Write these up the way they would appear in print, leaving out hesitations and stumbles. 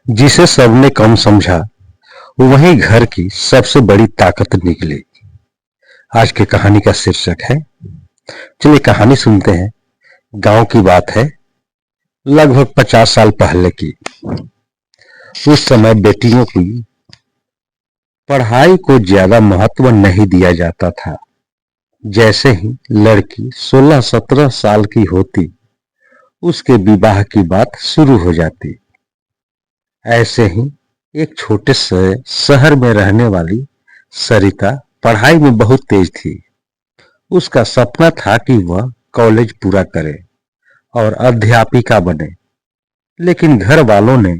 जिसे सबने कम समझा वही घर की सबसे बड़ी ताकत निकली। आज की कहानी का शीर्षक है, चलिए कहानी सुनते हैं। गांव की बात है, लगभग 50 साल पहले की। उस समय बेटियों की पढ़ाई को ज्यादा महत्व नहीं दिया जाता था। जैसे ही लड़की 16-17 साल की होती, उसके विवाह की बात शुरू हो जाती। ऐसे ही एक छोटे से शहर में रहने वाली सरिता पढ़ाई में बहुत तेज थी। उसका सपना था कि वह कॉलेज पूरा करे और अध्यापिका बने। लेकिन घर वालों ने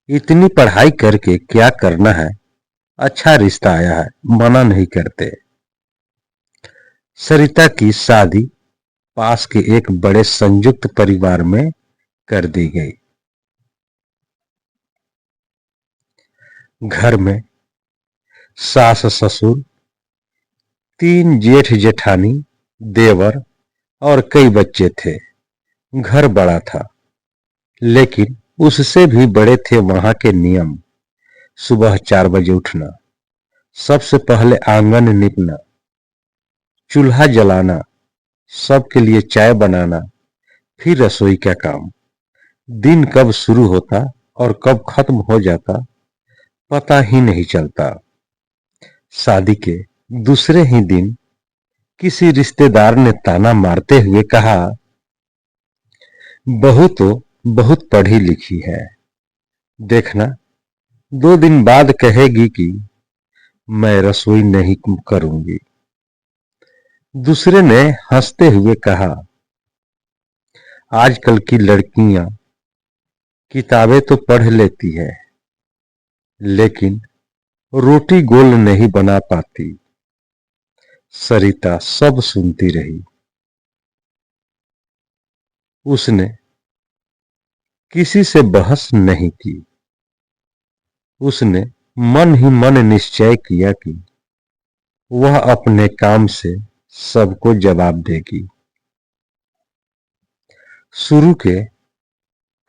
इतनी पढ़ाई करके क्या करना है, अच्छा रिश्ता आया है, मना नहीं करते। सरिता की शादी पास के एक बड़े संयुक्त परिवार में कर दी गई। घर में सास ससुर, 3 जेठ जेठानी, देवर और कई बच्चे थे। घर बड़ा था, लेकिन उससे भी बड़े थे वहां के नियम। सुबह 4 बजे उठना, सबसे पहले आंगन निपना, चूल्हा जलाना, सबके लिए चाय बनाना, फिर रसोई का काम। दिन कब शुरू होता और कब खत्म हो जाता पता ही नहीं चलता। शादी के दूसरे ही दिन किसी रिश्तेदार ने ताना मारते हुए कहा, बहू तो बहुत पढ़ी लिखी है, देखना 2 दिन बाद कहेगी कि मैं रसोई नहीं करूंगी। दूसरे ने हंसते हुए कहा, आजकल की लड़कियां किताबें तो पढ़ लेती है, लेकिन रोटी गोल नहीं बना पाती। सरिता सब सुनती रही। उसने किसी से बहस नहीं की। उसने मन ही मन निश्चय किया कि वह अपने काम से सबको जवाब देगी। शुरू के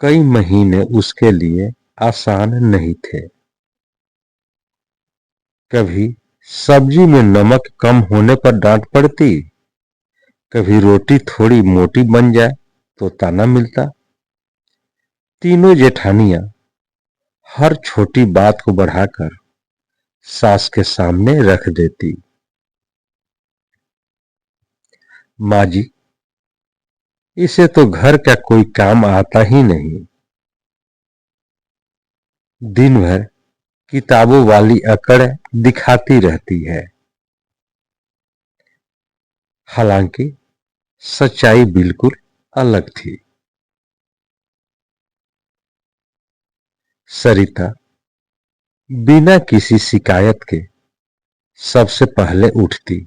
कई महीने उसके लिए आसान नहीं थे। कभी सब्जी में नमक कम होने पर डांट पड़ती, कभी रोटी थोड़ी मोटी बन जाए तो ताना मिलता। तीनों जेठानियां हर छोटी बात को बढ़ाकर सास के सामने रख देती। माँ जी, इसे तो घर का कोई काम आता ही नहीं। दिन भर किताबों वाली अकड़ दिखाती रहती है। हालांकि सच्चाई बिल्कुल अलग थी। सरिता बिना किसी शिकायत के सबसे पहले उठती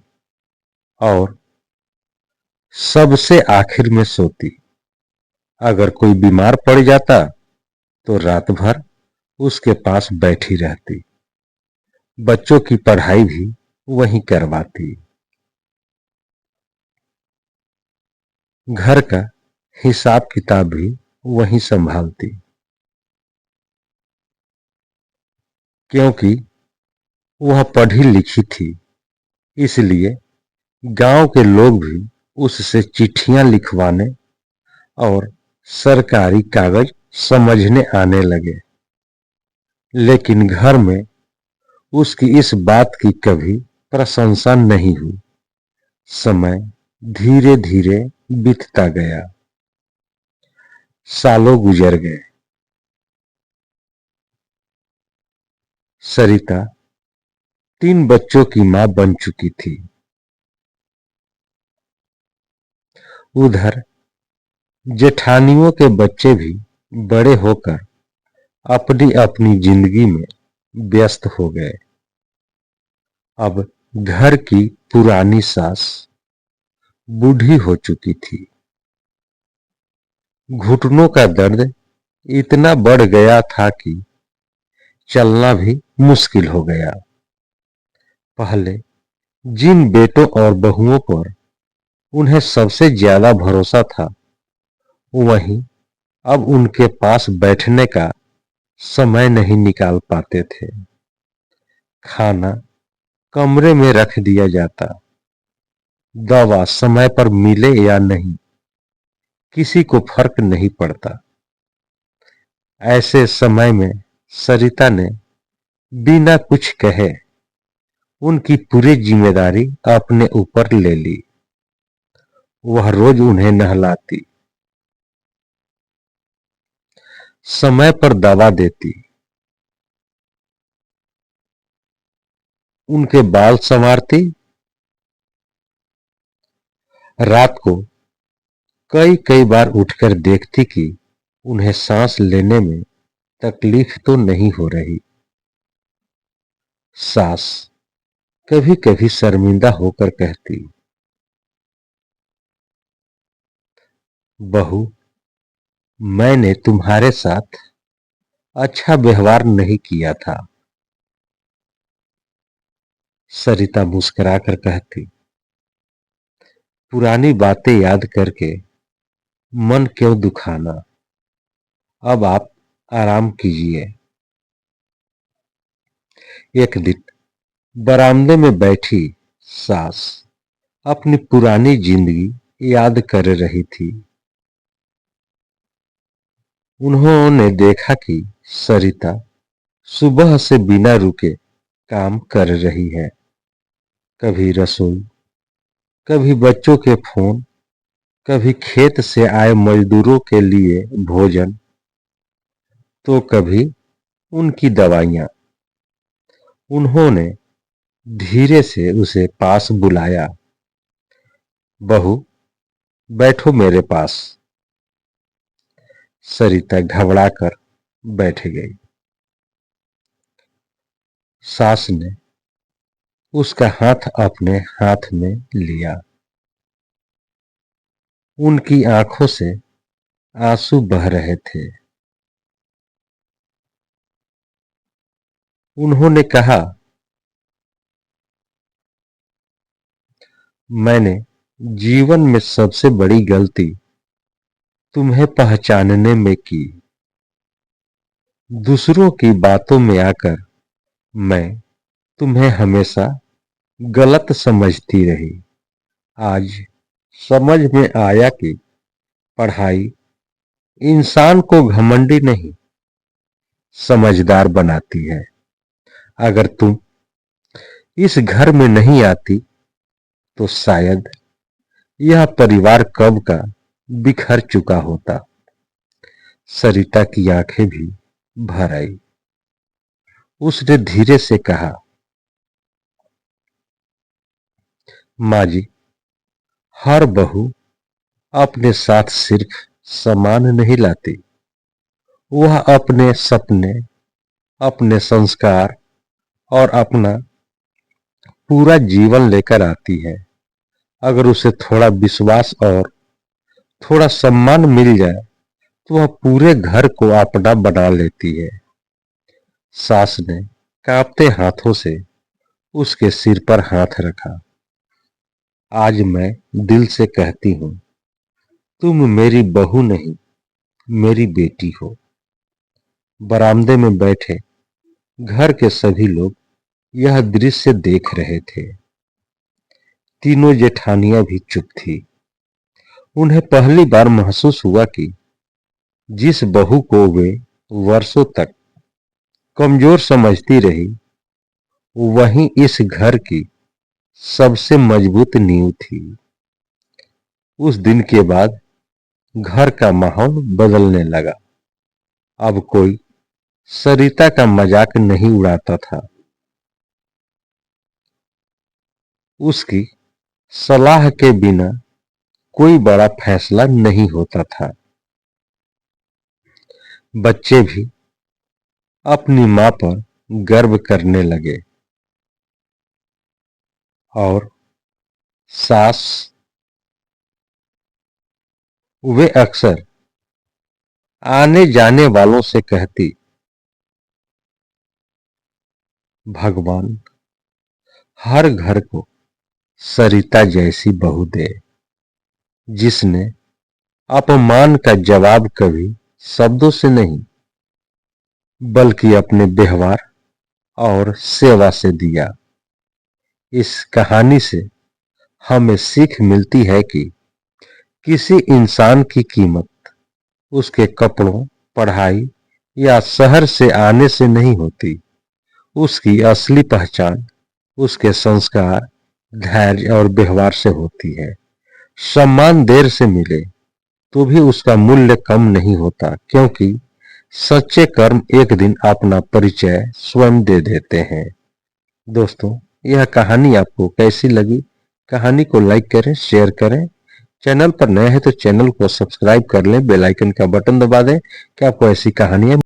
और सबसे आखिर में सोती। अगर कोई बीमार पड़ जाता तो रात भर उसके पास बैठी रहती। बच्चों की पढ़ाई भी वही करवाती। घर का हिसाब किताब भी वही संभालती। क्योंकि वह पढ़ी लिखी थी, इसलिए गांव के लोग भी उससे चिट्ठियां लिखवाने और सरकारी कागज समझने आने लगे। लेकिन घर में उसकी इस बात की कभी प्रशंसा नहीं हुई। समय धीरे धीरे बीतता गया। सालों गुजर गए। सरिता 3 बच्चों की मां बन चुकी थी। उधर जेठानियों के बच्चे भी बड़े होकर अपनी अपनी जिंदगी में व्यस्त हो गए। अब घर की पुरानी सास बूढ़ी हो चुकी थी। घुटनों का दर्द इतना बढ़ गया था कि चलना भी मुश्किल हो गया। पहले जिन बेटों और बहुओं पर उन्हें सबसे ज्यादा भरोसा था, वहीं अब उनके पास बैठने का समय नहीं निकाल पाते थे। खाना कमरे में रख दिया जाता, दवा समय पर मिले या नहीं किसी को फर्क नहीं पड़ता। ऐसे समय में सरिता ने बिना कुछ कहे उनकी पूरी जिम्मेदारी अपने ऊपर ले ली। वह रोज उन्हें नहलाती, समय पर दवा देती, उनके बाल संवारती। रात को कई कई बार उठकर देखती कि उन्हें सांस लेने में तकलीफ तो नहीं हो रही। सास कभी कभी शर्मिंदा होकर कहती, बहू, मैंने तुम्हारे साथ अच्छा व्यवहार नहीं किया था। सरिता मुस्कुराकर कहती, पुरानी बातें याद करके मन क्यों दुखाना, अब आप आराम कीजिए। एक दिन बरामदे में बैठी सास अपनी पुरानी जिंदगी याद कर रही थी। उन्होंने देखा कि सरिता सुबह से बिना रुके काम कर रही है। कभी रसोई, कभी बच्चों के फोन, कभी खेत से आए मजदूरों के लिए भोजन, तो कभी उनकी दवाइयां। उन्होंने धीरे से उसे पास बुलाया, बहू, बैठो मेरे पास। सरिता घबराकर बैठ गई। सास ने उसका हाथ अपने हाथ में लिया। उनकी आंखों से आंसू बह रहे थे। उन्होंने कहा, मैंने जीवन में सबसे बड़ी गलती तुम्हें पहचानने में की। दूसरों की बातों में आकर मैं तुम्हें हमेशा गलत समझती रही। आज समझ में आया कि पढ़ाई इंसान को घमंडी नहीं, समझदार बनाती है। अगर तुम इस घर में नहीं आती तो शायद यह परिवार कब का बिखर चुका होता। सरिता की आंखें भी भर आई। उसने धीरे से कहा, माँ जी, हर बहू अपने साथ सिर्फ सामान नहीं लाती, वह अपने सपने, अपने संस्कार और अपना पूरा जीवन लेकर आती है। अगर उसे थोड़ा विश्वास और थोड़ा सम्मान मिल जाए तो वह पूरे घर को अपना बना लेती है। सास ने कांपते हाथों से उसके सिर पर हाथ रखा। आज मैं दिल से कहती हूं, तुम मेरी बहू नहीं, मेरी बेटी हो। बरामदे में बैठे घर के सभी लोग यह दृश्य देख रहे थे। तीनों जेठानियां भी चुप थी। उन्हें पहली बार महसूस हुआ कि जिस बहू को वे वर्षों तक कमजोर समझती रही, वही इस घर की सबसे मजबूत नींव थी। उस दिन के बाद घर का माहौल बदलने लगा। अब कोई सरिता का मजाक नहीं उड़ाता था। उसकी सलाह के बिना कोई बड़ा फैसला नहीं होता था। बच्चे भी अपनी मां पर गर्व करने लगे और सास, वे अक्सर आने जाने वालों से कहती, भगवान हर घर को सरिता जैसी बहू दे, जिसने अपमान का जवाब कभी शब्दों से नहीं बल्कि अपने व्यवहार और सेवा से दिया। इस कहानी से हमें सीख मिलती है कि किसी इंसान की कीमत उसके कपड़ों, पढ़ाई या शहर से आने से नहीं होती। उसकी असली पहचान उसके संस्कार, धैर्य और व्यवहार से होती है। सम्मान देर से मिले तो भी उसका मूल्य कम नहीं होता, क्योंकि सच्चे कर्म एक दिन अपना परिचय स्वयं दे देते हैं। दोस्तों, यह कहानी आपको कैसी लगी? कहानी को लाइक करें, शेयर करें। चैनल पर नए हैं तो चैनल को सब्सक्राइब कर लें, बेल आइकन का बटन दबा दें कि आपको ऐसी कहानियां